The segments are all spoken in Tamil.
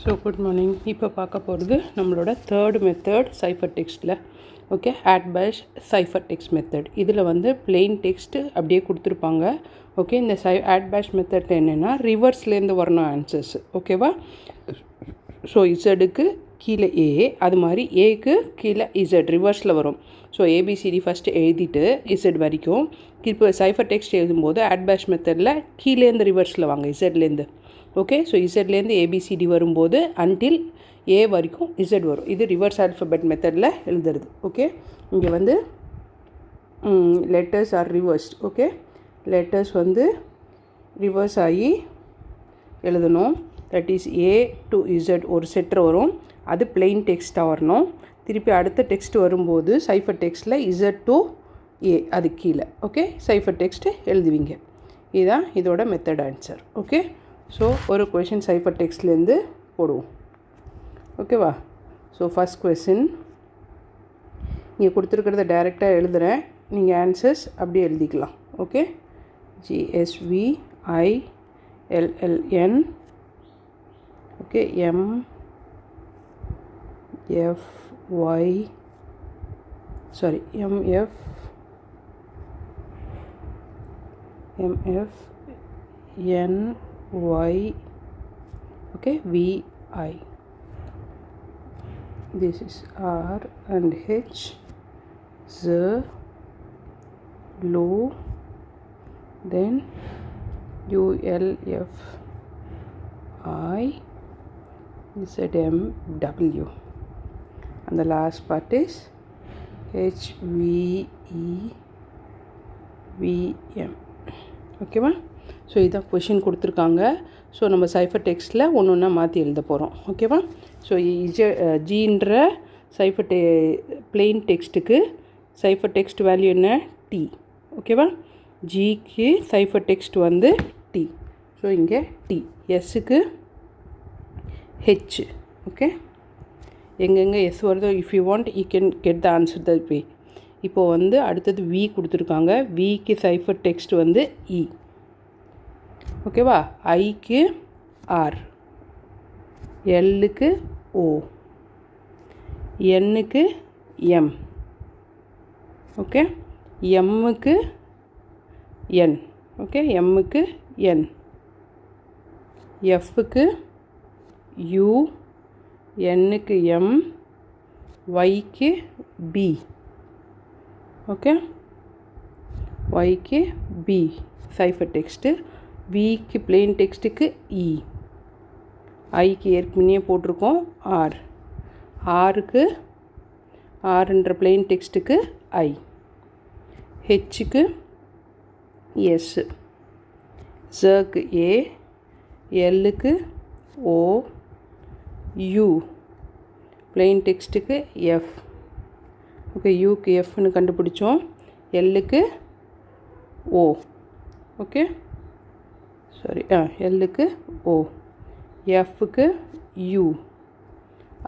So good morning. இப்போ பார்க்க போகிறது நம்மளோட தேர்ட் மெத்தட் சைஃபர் டெக்ஸ்ட்டில். Okay, Atbash cipher text method. இதில் வந்து பிளெயின் டெக்ஸ்ட்டு அப்படியே கொடுத்துருப்பாங்க. ஓகே, இந்த ஆட் பேஷ் மெத்தட் என்னென்னா ரிவர்ஸ்லேருந்து வரணும் ஆன்சர்ஸ். ஓகேவா? ஸோ இசட்டுக்கு கீழே ஏ, அது மாதிரி ஏக்கு கீழே இசட் ரிவர்ஸில் வரும். ஸோ ஏபிசிடி ஃபஸ்ட்டு எழுதிட்டு இசட் வரைக்கும் இப்போ சைஃபர் டெக்ஸ்ட் எழுதும்போது ஆட் பேஷ் மெத்தடில் கீழேருந்து ரிவர்ஸில் வாங்க இசட்லேருந்து. ஓகே, ஸோ இசட்லேருந்து ஏபிசிடி வரும்போது அன்டில் ஏ வரைக்கும் இசட் வரும். இது ரிவர்ஸ் ஆல்ஃபபெட் மெத்தடில் எழுதுறது. ஓகே, இங்கே வந்து letters are reversed. Okay, letters வந்து ரிவர்ஸ் ஆகி எழுதணும். That is A to Z ஒரு செட்டர் வரும், அது பிளெயின் டெக்ஸ்ட்டாக வரணும். திருப்பி அடுத்த டெக்ஸ்ட் வரும்போது சைஃபர் டெக்ஸ்ட்டில் இசட் டு ஏ அது கீழே. ஓகே, சைஃபர் டெக்ஸ்ட்டு எழுதுவீங்க. இதுதான் இதோட மெத்தட் ஆன்சர். ஓகே, ஸோ ஒரு கொஷின் சைஃபர் டெக்ஸ்ட்லேருந்து போடுவோம். ஓகேவா? ஸோ ஃபஸ்ட் கொஷின் இங்கே கொடுத்துருக்கிறத டைரெக்டாக எழுதுகிறேன், நீங்கள் ஆன்சர்ஸ் அப்படியே எழுதிக்கலாம். Okay, GSVILLN okay MFY okay VI. This is R and H, Z, low, then ULF I, ZMW, and the last part is HVEVM. ஓகேவா? ஸோ இதான் கொஷின் கொடுத்துருக்காங்க. ஸோ நம்ம சைஃபர் டெக்ஸ்ட்டில் ஒன்று ஒன்றா மாற்றி எழுத போகிறோம். ஓகேவா? ஸோ ஜின்ற சைஃபர் பிளெயின் டெக்ஸ்ட்டுக்கு சைஃபர் டெக்ஸ்ட் வேல்யூ என்ன? டி. ஓகேவா? ஜிக்கு சைஃபர் டெக்ஸ்ட் வந்து டி. ஸோ இங்கே டி. எஸ்ஸுக்கு ஹெச். ஓகே, எங்கெங்கே எஸ் வருதோ if you want you can get the answer the way. இப்போது வந்து அடுத்தது வி கொடுத்துருக்காங்க. விக்கு சைஃபர் டெக்ஸ்ட் வந்து இ. ஓகேவா? ஐக்கு ஆர், எல்லுக்கு ஓ, என்னுக்கு எம். ஓகே, எம்முக்கு என். ஓகே, எம்முக்கு என், எஃப்க்கு யூ, என்னுக்கு எம், ஒய்க்கு பி. ஓகே, ஒய்க்கு பி சைஃபர் டெக்ஸ்ட்டு. விக்கு பிளெயின் டெக்ஸ்ட்டுக்கு இ, ஐக்கு ஏற்கனவே போட்டிருக்கோம் ஆர், ஆருக்கு ஆர்ன்ற பிளெயின் டெக்ஸ்ட்டுக்கு ஐ, ஹெச்சுக்கு எஸ், ஜக்கு ஏ, எல்லுக்கு ஓ, யூ பிளெயின் டெக்ஸ்ட்டுக்கு எஃப். ஓகே, யூக்கு எஃப்னு கண்டுபிடிச்சோம், எல்லுக்கு ஓ. ஓகே, சாரி, எல்லுக்கு ஓ, எஃப்க்கு யூ,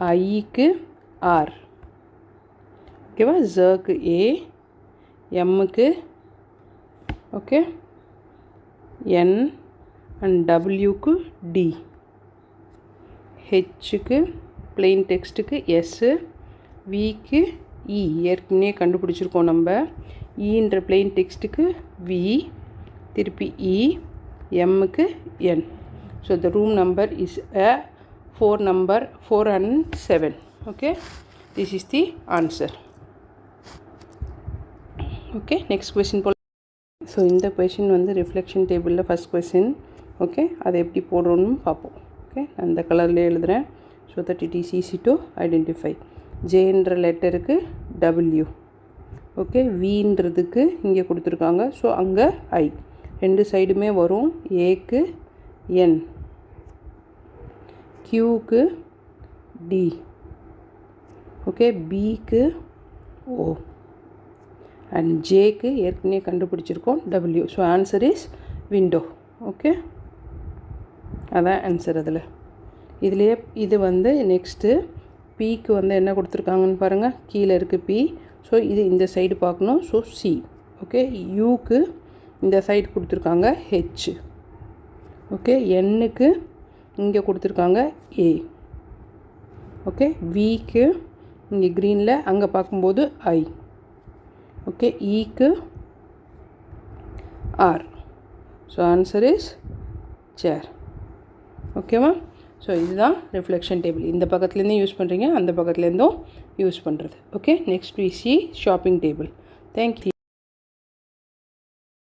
ஐக்கு ஆர். ஓகேவா? ஜக்கு ஏ, எம்முக்கு okay N and டபிள்யூக்கு D, ஹெச்சுக்கு plain டெக்ஸ்ட்டுக்கு S, விக்கு இ ஏற்கனவே கண்டுபிடிச்சிருக்கோம் நம்ம. ஈன்ற பிளெயின் டெக்ஸ்ட்டுக்கு வி, திருப்பி இ, எம்முக்கு N. So the room number is a 4 number 4 and 7. Okay, this is the answer. Okay, next question போல். ஸோ இந்த கொஷின் வந்து ரிஃப்ளெக்ஷன் டேபிளில் ஃபஸ்ட் கொஷின். ஓகே, அதை எப்படி போடுறோன்னு பார்ப்போம். ஓகே, அந்த கலர்லேயே எழுதுகிறேன் so that it is easy to identify. ஜேன்ற லெட்டருக்கு டபிள்யூ. ஓகே, வின்றதுக்கு இங்கே கொடுத்துருக்காங்க. ஸோ அங்கே ஐ ரெண்டு சைடுமே வரும். ஏக்கு என், கியூக்கு டி, ஓகே, பிக்கு ஓ அண்ட் ஜேக்கு ஏற்கனவே கண்டுபிடிச்சிருக்கோம் W. So answer is window. Okay, அதான் ஆன்சர். அதில் இதுலேயே இது வந்து நெக்ஸ்ட்டு பிக்கு வந்து என்ன கொடுத்துருக்காங்கன்னு பாருங்கள், கீழே இருக்குது பி. ஸோ இது இந்த சைடு பார்க்கணும். So C. ஓகே, யூக்கு இந்த சைடு கொடுத்துருக்காங்க ஹெச். ஓகே, எண்ணுக்கு இங்கே கொடுத்துருக்காங்க ஏ. ஓகே, விக்கு இங்கே க்ரீனில் அங்கே பார்க்கும்போது ஐ. ஓகே, ஈக்கு R. So answer is chair. ஓகேவா? ஸோ இதுதான் ரிஃப்ளெக்ஷன் டேபிள். இந்த பக்கத்துலேருந்தும் யூஸ் பண்ணுறீங்க, அந்த பக்கத்துலேருந்தும் யூஸ் பண்ணுறது. Okay, next we see shopping table. Thank you.